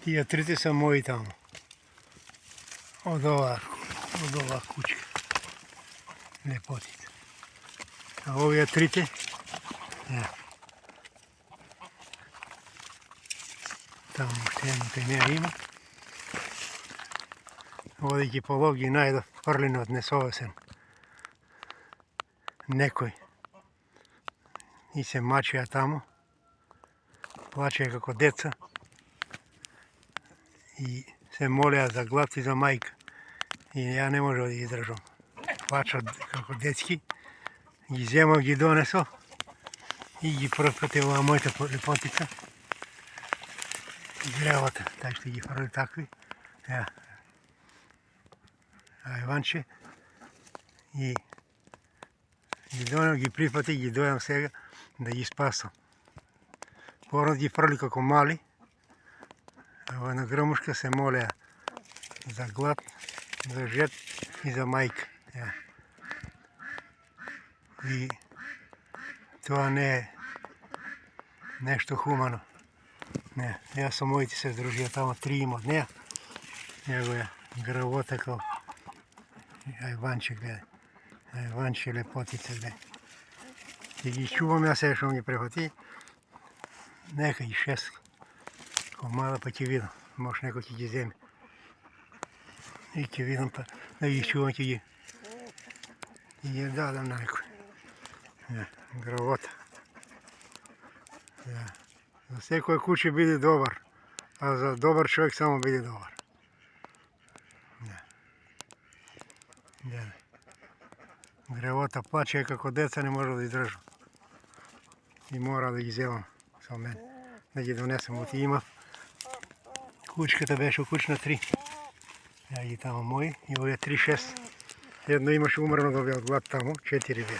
Тие трите се мои таму. Од оваа кучка. Лепотите. А овие трите, таму уште едно кај неа има. Одејќи по лов ги најдов фрлено од несовесен некој. И се мачеа таму. Плачеа како деца. И се молеа за глад и за мајка. И ја не можеа да ги издржам. Плачат како детски. Ги земав, ги донесо. И ги првпати оваа мојата лепотица. Гревата, тај што ги фрли такви. Ајванче. И ги донев, ги прифати, ги дојам сега да ги спасам. Пород ги фрли како мали. А во една грмушка се молеа за глад, за жет и за мајка. И тоа не е нешто хумано. Не, јас со моите се здружија тамо, 3 има од неа. Него ја грвотекал. Ајванче, гледај. Ајванче, лепотица, гледај. И ги чувам јас сега што ги префати. Нека и 6 комада, па ќе видам. Може некој ќе ги земе. И ќе видам, па да ги чувам, ќе ги дадам на некој. Грвота. За секој куче биде добар, а за добар човек само биде добар. Гревота плаче како деца, не може да издржам. И мора да ги земам со мене, да ги донесам. Оти имав. Кучката беше кучна 3. Ја ги тамо мои, и овие 3-6. Едно имаше умрено да бе од глад таму, 4 беа.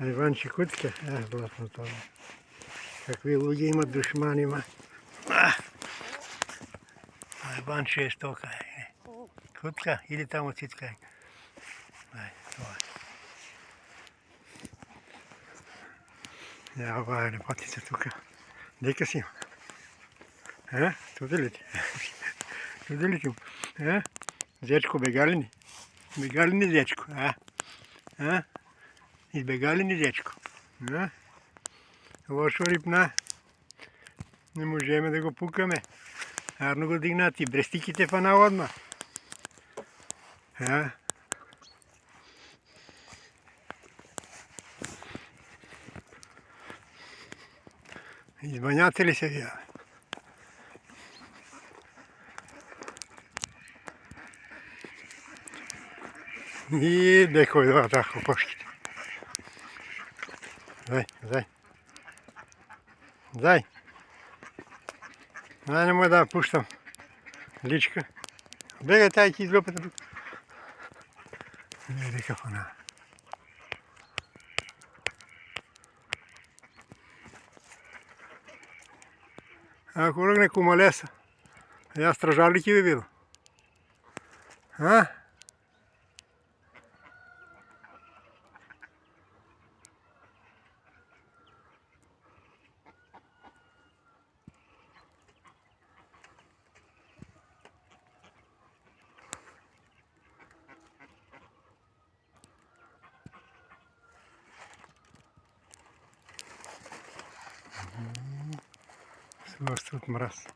Ајванче кутка, блатно тоа. Какви луѓе имат душмани, ма. Ајванче е стока. Кутка, иди тамо цицкај. Ај, тоа. Ја, оваа е лепотица тука. Дека си? Туде ли ти? Туде ли ти? Зечко, бегалини? Бегалини, зечко, Избегалини, зечко? Лошо рипна. Не можеме да го пукаме. Арно го дигнати, брестиките фана одма. Избањате ли се вие? И некој два тако кошките. Зај. Ај, немој да пуштам личка. Бегај, тај ќе излопата тук. Не, дека фана. Ако ръгне кумалеса, ја стражар ли ќе би бил? Свърст от мраз.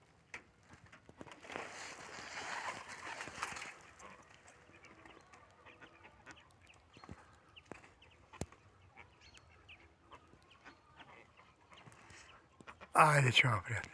Айде, чао, приятели.